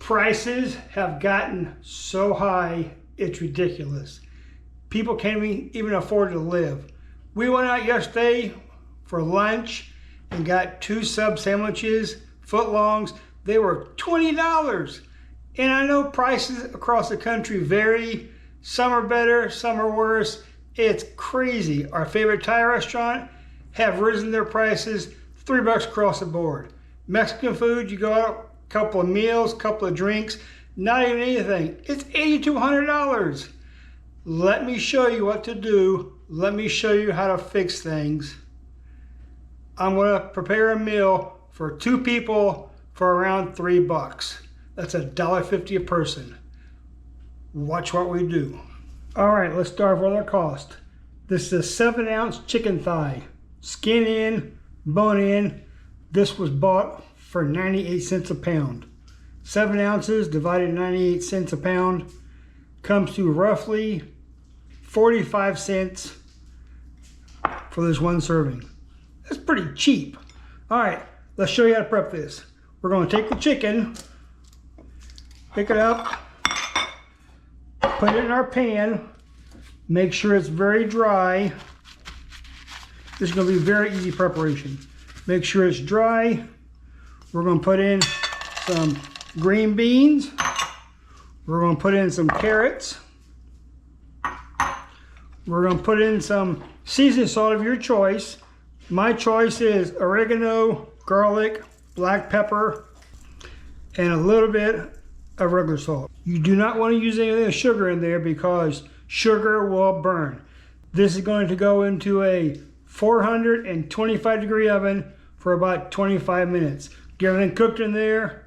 Prices have gotten so high, it's ridiculous. People can't even afford to live. We went out yesterday for lunch and got 2 sub sandwiches, footlongs. They were $20. And I know prices across the country vary. Some are better, some are worse. It's crazy. Our favorite Thai restaurant have risen their prices $3 across the board. Mexican food, you go out, a couple of meals, couple of drinks, not even anything. It's $8,200. Let me show you what to do. Let me show you how to fix things. I'm gonna prepare a meal for 2 people for around $3. That's $1.50 a person. Watch what we do. All right, let's start with our cost. This is a 7-ounce chicken thigh. Skin in, bone in. This was bought for 98 cents a pound. 7 ounces divided 98 cents a pound comes to roughly 45 cents for this one serving. That's pretty cheap. All right, let's show you how to prep this. We're going to take the chicken, pick it up, put it in our pan, make sure it's very dry. This is going to be very easy preparation. Make sure it's dry. We're going to put in some green beans. We're going to put in some carrots. We're going to put in some seasoning salt of your choice. My choice is oregano, garlic, black pepper, and a little bit of regular salt. You do not want to use any of the sugar in there because sugar will burn. This is going to go into a 425 degree oven for about 25 minutes. Get everything cooked in there.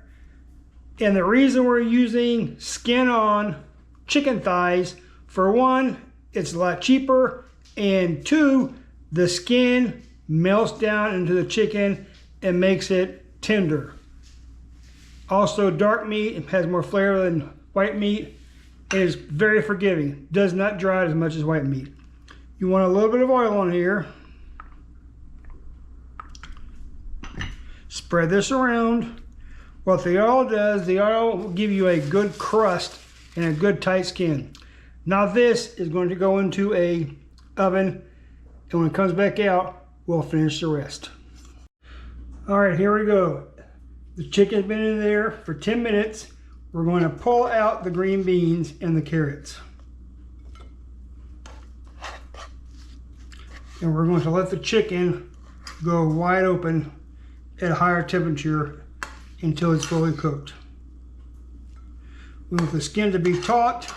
And the reason we're using skin on chicken thighs, for one, it's a lot cheaper, and 2, the skin melts down into the chicken and makes it tender. Also, dark meat has more flavor than white meat. It is very forgiving. Does not dry as much as white meat. You want a little bit of oil on here. Spread this around. What the oil does, the oil will give you a good crust and a good tight skin. Now this is going to go into a oven, and when it comes back out, we'll finish the rest. All right, here we go. The chicken's been in there for 10 minutes. We're going to pull out the green beans and the carrots. And we're going to let the chicken go wide open at a higher temperature until it's fully cooked. We want the skin to be taut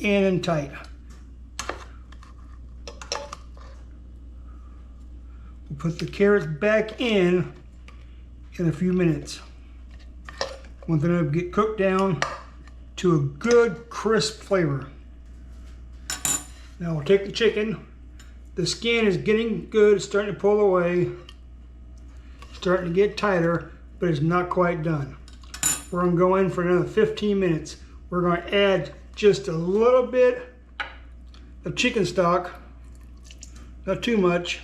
and tight. We'll put the carrots back in a few minutes. Want them to get cooked down to a good crisp flavor. Now we'll take the chicken. The skin is getting good, it's starting to pull away, starting to get tighter, but it's not quite done. We're going to go in for another 15 minutes. We're going to add just a little bit of chicken stock, not too much,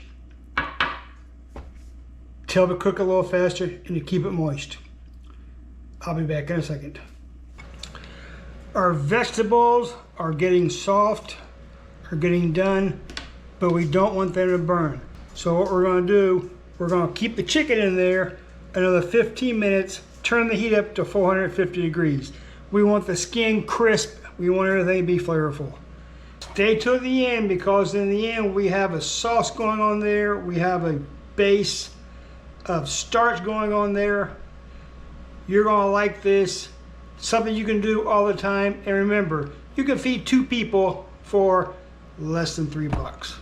to help it cook a little faster and to keep it moist. I'll be back in a second. Our vegetables are getting soft, are getting done, but we don't want them to burn. So what we're going to do, we're going to keep the chicken in there another 15 minutes, turn the heat up to 450 degrees. We want the skin crisp. We want everything to be flavorful. Stay till the end, because in the end we have a sauce going on there. We have a base of starch going on there. You're going to like this. Something you can do all the time. And remember, you can feed 2 people for less than $3.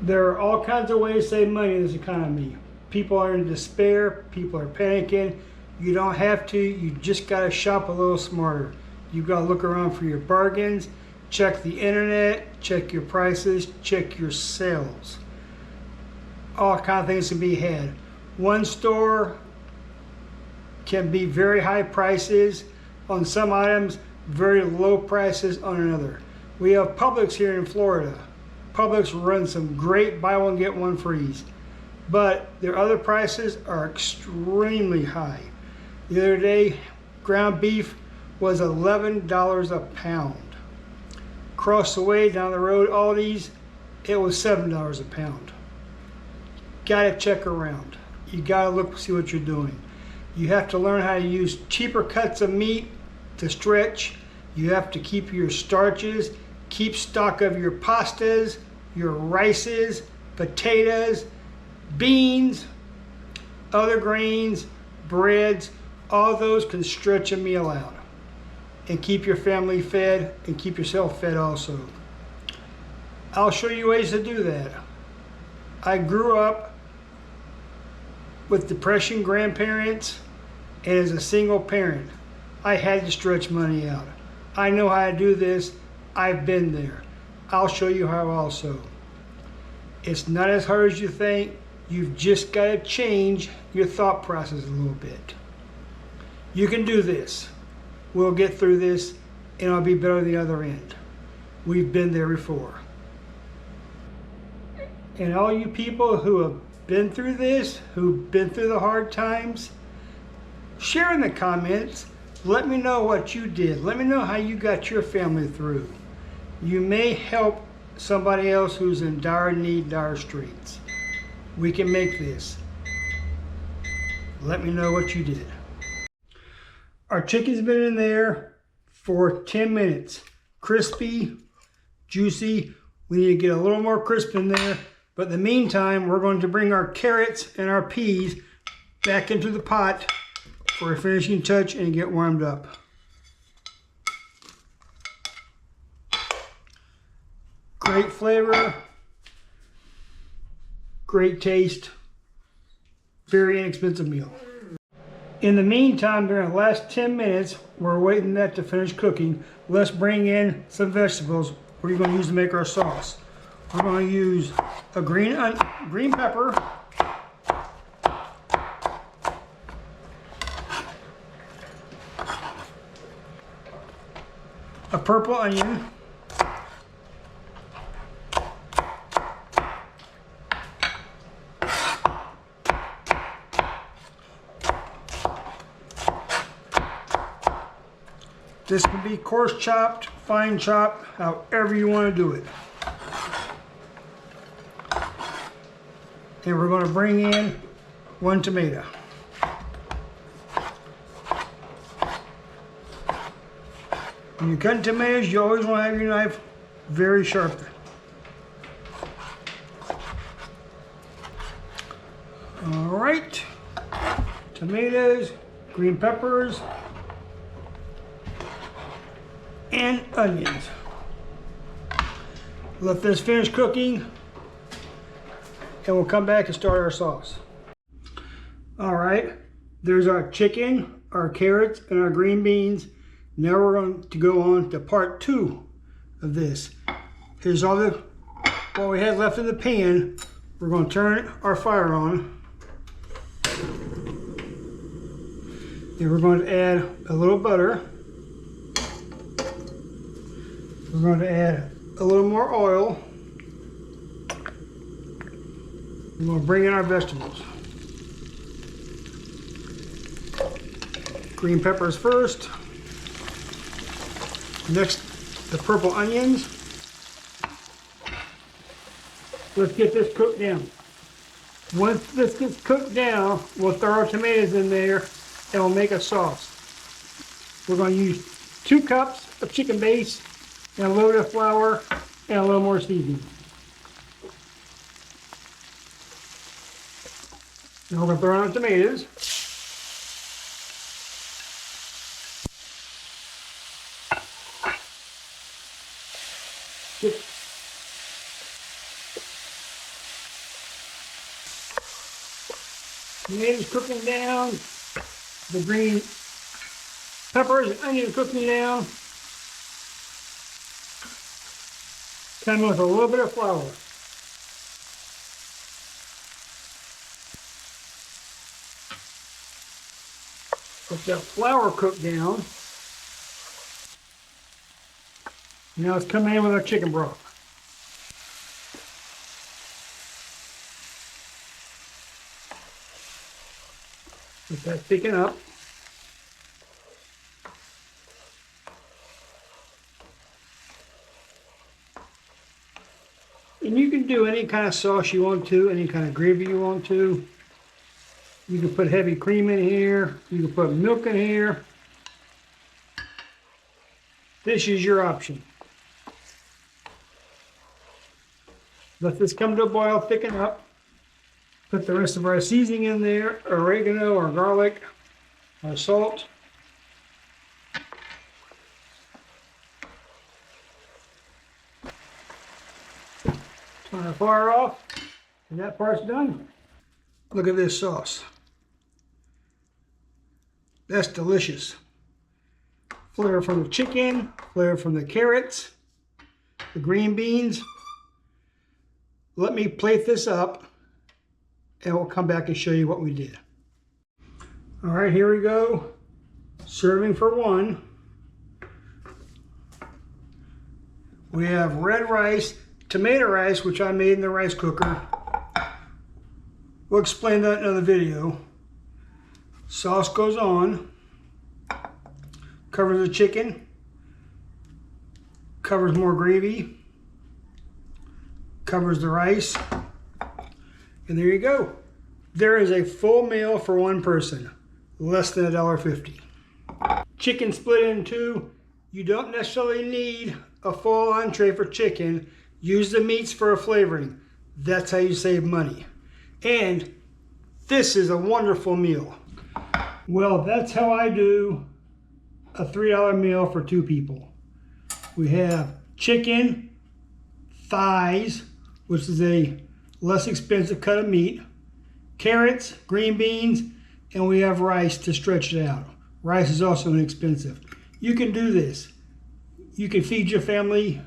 There are all kinds of ways to save money in this economy. People are in despair. People are panicking. You don't have to. You just got to shop a little smarter. You've got to look around for your bargains. Check the internet. Check your prices. Check your sales. All kinds of things can be had. One store can be very high prices on some items, very low prices on another. We have Publix here in Florida. Publix runs some great buy one get one frees. but their other prices are extremely high. The other day, ground beef was $11 a pound. Across the way down the road, Aldi's, it was $7 a pound. Gotta check around. You gotta look, see what you're doing. You have to learn how to use cheaper cuts of meat to stretch. You have to keep your starches, keep stock of your pastas, your rices, potatoes, beans, other grains, breads. All those can stretch a meal out and keep your family fed and keep yourself fed also. I'll show you ways to do that. I grew up with depression grandparents, and as a single parent, I had to stretch money out. I know how to do this. I've been there. I'll show you how also. It's not as hard as you think. You've just got to change your thought process a little bit. You can do this. We'll get through this, and I'll be better on the other end. We've been there before. And all you people who have been through this, who've been through the hard times, share in the comments. Let me know what you did. Let me know how you got your family through. You may help somebody else who's in dire need, dire straits. We can make this. Let me know what you did. Our chicken's been in there for 10 minutes. Crispy, juicy. We need to get a little more crisp in there. But in the meantime, we're going to bring our carrots and our peas back into the pot for a finishing touch and get warmed up. Great flavor, great taste, very inexpensive meal. In the meantime, during the last 10 minutes, we're waiting that to finish cooking. Let's bring in some vegetables we're going to use to make our sauce. We're going to use a green pepper, a purple onion, this can be coarse chopped, fine chopped, however you want to do it. And we're going to bring in 1 tomato. When you're cutting tomatoes, you always want to have your knife very sharp. All right, tomatoes, green peppers, and onions. Let this finish cooking, and we'll come back and start our sauce. All right, there's our chicken, our carrots, and our green beans. Now we're going to go on to part 2 of this. Here's all what we had left in the pan. We're going to turn our fire on. And we're going to add a little butter. We're going to add a little more oil. We're going to bring in our vegetables. Green peppers first. Next, the purple onions. Let's get this cooked down. Once this gets cooked down, we'll throw our tomatoes in there and we'll make a sauce. We're going to use 2 cups of chicken base and a little bit of flour and a little more seasoning. Now we're going to throw in our tomatoes. Tomatoes cooking down, the green peppers and onions cooking down. Come with a little bit of flour. Let that flour cook down. Now let's come in with our chicken broth. Let that thicken up. And you can do any kind of sauce you want to, any kind of gravy you want to. You can put heavy cream in here. You can put milk in here. This is your option. Let this come to a boil, thicken up. Put the rest of our seasoning in there, oregano or garlic or salt. Turn our fire off, and that part's done. Look at this sauce. That's delicious. Flavor from the chicken, flavor from the carrots, the green beans. Let me plate this up and we'll come back and show you what we did. All right, here we go. Serving for one. We have red rice, tomato rice, which I made in the rice cooker. We'll explain that in another video. Sauce goes on. Covers the chicken. Covers more gravy. Covers the rice. And there you go. There is a full meal for one person. Less than $1.50. Chicken split in two. You don't necessarily need a full entree for chicken. Use the meats for a flavoring. That's how you save money. And this is a wonderful meal. Well, that's how I do a $3 meal for two people. We have chicken, thighs, which is a less expensive cut of meat, carrots, green beans, and we have rice to stretch it out. Rice is also inexpensive. You can do this. You can feed your family.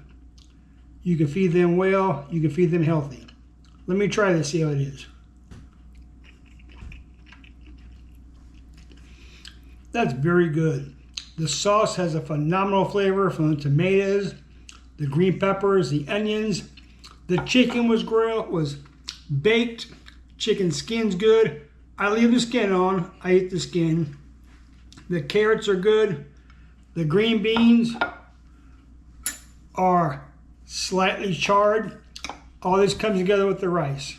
You can feed them well. You can feed them healthy. Let me try this, see how it is. That's very good. The sauce has a phenomenal flavor from the tomatoes, the green peppers, the onions. The chicken was grilled, was baked. Chicken skin's good. I leave the skin on. I eat the skin. The carrots are good. The green beans are slightly charred. All this comes together with the rice.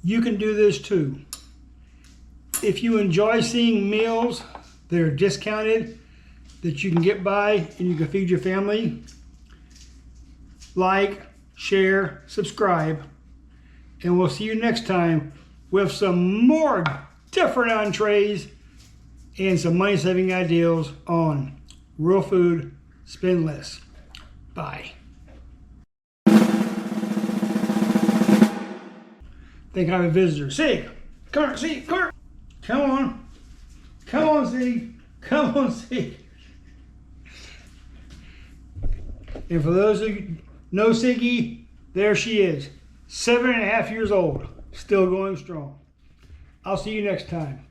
You can do this too. If you enjoy seeing meals that are discounted, that you can get by and you can feed your family, like, share, subscribe, and we'll see you next time with some more different entrees and some money-saving ideas on real food, spend less. Bye. Think I have a visitor. Sig, come on, Sig, come on. Come on. Come on, Sig. Come on, Sig. And for those who know Siggy, there she is. 7.5 years old. Still going strong. I'll see you next time.